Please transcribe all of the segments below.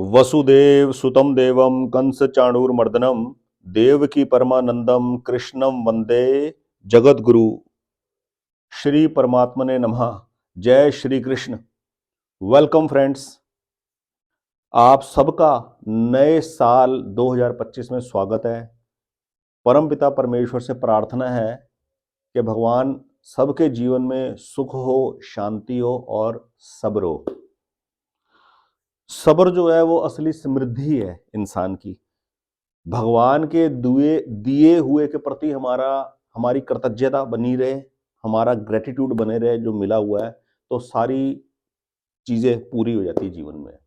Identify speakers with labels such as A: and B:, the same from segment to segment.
A: वसुदेव सुतं देवं कंस चाणूरमर्दनम देवकी परमानंदम कृष्णम वंदे जगद्गुरु। श्री परमात्मने नमः। जय श्री कृष्ण। वेलकम फ्रेंड्स, आप सबका नए साल 2025 में स्वागत है। परमपिता परमेश्वर से प्रार्थना है कि भगवान सबके जीवन में सुख हो, शांति हो और सब्र हो। सब्र जो है वो असली समृद्धि है इंसान की। भगवान के दिए दिए हुए के प्रति हमारी कृतज्ञता बनी रहे, हमारा ग्रेटिट्यूड बने रहे जो मिला हुआ है, तो सारी चीजें पूरी हो जाती है जीवन में।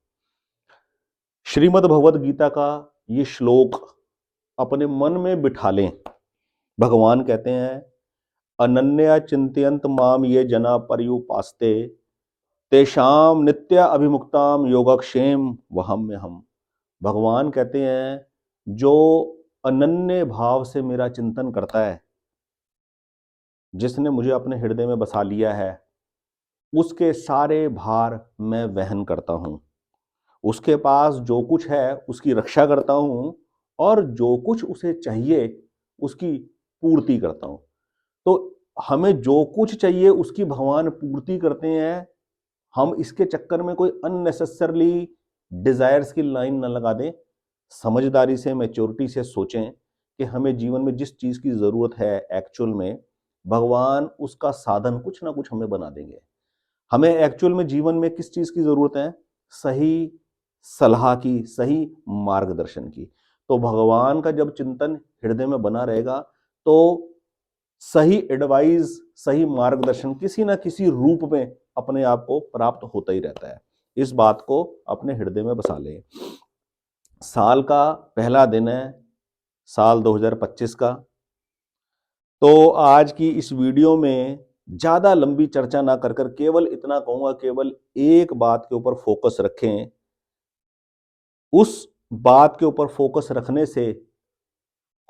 A: श्रीमद् भगवद गीता का ये श्लोक अपने मन में बिठा लें। भगवान कहते हैं, अनन्या चिंतयंत माम ये जना पर्युपास्ते तेषाम नित्य अभिमुक्ताम योगक्षेम वहम में हम। भगवान कहते हैं, जो अनन्य भाव से मेरा चिंतन करता है, जिसने मुझे अपने हृदय में बसा लिया है, उसके सारे भार मैं वहन करता हूं। उसके पास जो कुछ है उसकी रक्षा करता हूं और जो कुछ उसे चाहिए उसकी पूर्ति करता हूं। तो हमें जो कुछ चाहिए उसकी भगवान पूर्ति करते हैं। हम इसके चक्कर में कोई अननेसेसरली डिजायर्स की लाइन न लगा दें। समझदारी से, मैच्योरिटी से सोचें कि हमें जीवन में जिस चीज की जरूरत है एक्चुअल में, भगवान उसका साधन कुछ ना कुछ हमें बना देंगे। हमें एक्चुअल में जीवन में किस चीज की जरूरत है? सही सलाह की, सही मार्गदर्शन की। तो भगवान का जब चिंतन हृदय में बना रहेगा तो सही एडवाइस, सही मार्गदर्शन किसी ना किसी रूप में अपने आप को प्राप्त होता ही रहता है। इस बात को अपने हृदय में बसा लें। साल का पहला दिन है, साल 2025 का। तो आज की इस वीडियो में ज्यादा लंबी चर्चा ना कर कर केवल इतना कहूंगा, केवल एक बात के ऊपर फोकस रखें। उस बात के ऊपर फोकस रखने से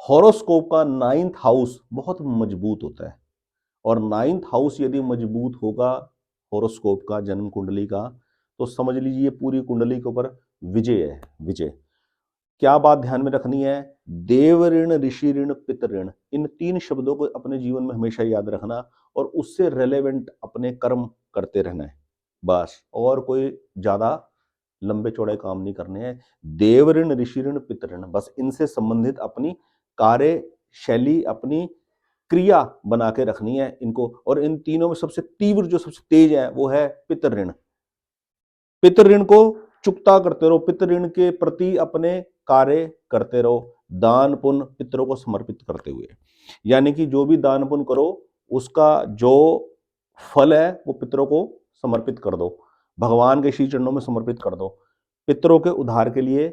A: हॉरोस्कोप का 9th हाउस बहुत मजबूत होता है। और 9th हाउस यदि मजबूत होगा हॉरोस्कोप का, जन्म कुंडली का, तो समझ लीजिए पूरी कुंडली के ऊपर विजय है। विजय क्या बात ध्यान में रखनी है? देव ऋण, ऋषि ऋण, पितृ ऋण, इन 3 शब्दों को अपने जीवन में हमेशा याद रखना और उससे रेलेवेंट अपने कर्म करते रहना है। बस, और कोई ज्यादा लंबे चौड़े काम नहीं करने हैं। देव ऋण, ऋषि ऋण, पितृ ऋण, बस इनसे संबंधित अपनी कार्य शैली, अपनी क्रिया बना के रखनी है इनको। और इन तीनों में सबसे तीव्र, जो सबसे तेज है, वो है पितृ ऋण। पितृ ऋण को चुकता करते रहो, पितृ ऋण के प्रति अपने कार्य करते रहो, दान पुण्य पितरों को समर्पित करते हुए। यानी कि जो भी दान पुण्य करो उसका जो फल है वो पितरों को समर्पित कर दो, भगवान के श्री चरणों में समर्पित कर दो। पितरों के उद्धार के लिए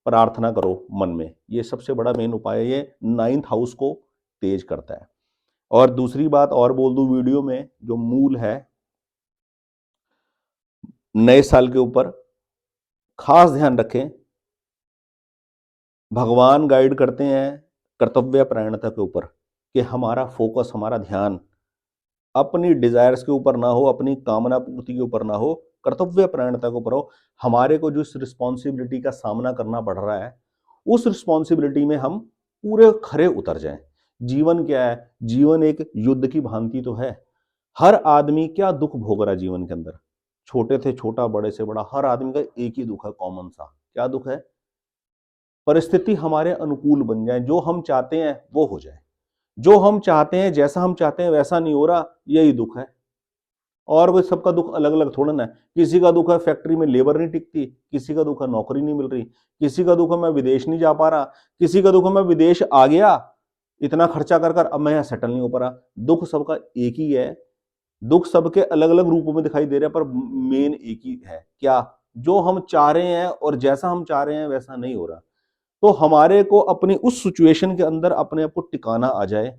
A: प्रार्थना करो मन में। ये सबसे बड़ा मेन उपाय है, ये 9th हाउस को तेज करता है। और दूसरी बात और बोल दूं वीडियो में, जो मूल है नए साल के ऊपर, खास ध्यान रखें। भगवान गाइड करते हैं कर्तव्य परायणता के ऊपर कि हमारा फोकस, हमारा ध्यान अपनी डिजायर्स के ऊपर ना हो, अपनी कामना पूर्ति के ऊपर ना हो, कर्तव्य परायणता के ऊपर हो। हमारे को जो इस रिस्पॉन्सिबिलिटी का सामना करना पड़ रहा है, उस रिस्पॉन्सिबिलिटी में हम पूरे खरे उतर जाएं। जीवन क्या है? जीवन एक युद्ध की भांति तो है। हर आदमी क्या दुख भोग रहा है जीवन के अंदर, छोटे से छोटा, बड़े से बड़ा, हर आदमी का एक ही दुख है, कॉमन सा। क्या दुख है? परिस्थिति हमारे अनुकूल बन जाए, जो हम चाहते हैं वो हो जाए। जो हम चाहते हैं, जैसा हम चाहते हैं वैसा नहीं हो रहा, यही दुख है। और वो सबका दुख अलग अलग थोड़ा ना है। किसी का दुख है फैक्ट्री में लेबर नहीं टिकती, किसी का दुख है नौकरी नहीं मिल रही, किसी का दुख है मैं विदेश नहीं जा पा रहा, किसी का दुख है मैं विदेश आ गया इतना खर्चा कर कर, अब मैं यहाँ सेटल नहीं हो पा रहा। दुख सबका एक ही है। दुख सबके अलग अलग रूपों में दिखाई दे रहे हैं, पर मेन एक ही है। क्या? जो हम चाह रहे हैं और जैसा हम चाह रहे हैं वैसा नहीं हो रहा। तो हमारे को अपनी उस सिचुएशन के अंदर अपने आप को टिकाना आ जाए,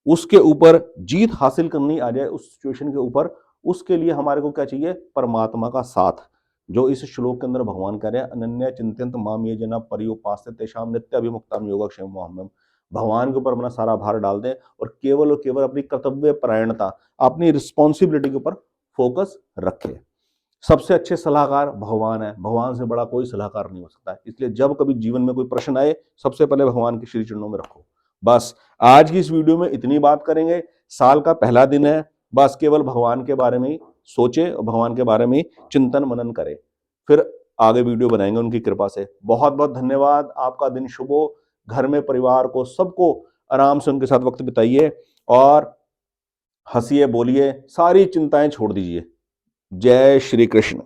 A: उसके ऊपर जीत हासिल करनी आ जाए उस सिचुएशन के ऊपर। उसके लिए हमारे को क्या चाहिए? परमात्मा का साथ। जो इस श्लोक के अंदर भगवान कह रहे हैं, अनन्या चिंतयन्त माम ये जना पर्युपास्ते तेषाम नित्य अभिमुक्ताम योगक्षेम वहम। भगवान के ऊपर अपना सारा भार डाल दें और केवल अपनी कर्तव्य परायणता, अपनी रिस्पॉन्सिबिलिटी के ऊपर फोकस रखें। सबसे अच्छे सलाहकार भगवान है, भगवान से बड़ा कोई सलाहकार नहीं हो सकता है। इसलिए जब कभी जीवन में कोई प्रश्न आए, सबसे पहले भगवान के श्री चरणों में रखो। बस आज की इस वीडियो में इतनी बात करेंगे। साल का पहला दिन है, बस केवल भगवान के बारे में ही सोचे और भगवान के बारे में चिंतन मनन करें, फिर आगे वीडियो बनाएंगे उनकी कृपा से। बहुत बहुत धन्यवाद। आपका दिन शुभ हो। घर में परिवार को सबको आराम से उनके साथ वक्त बिताइए और हंसिए, बोलिए, सारी चिंताएं छोड़ दीजिए। जय श्री कृष्ण।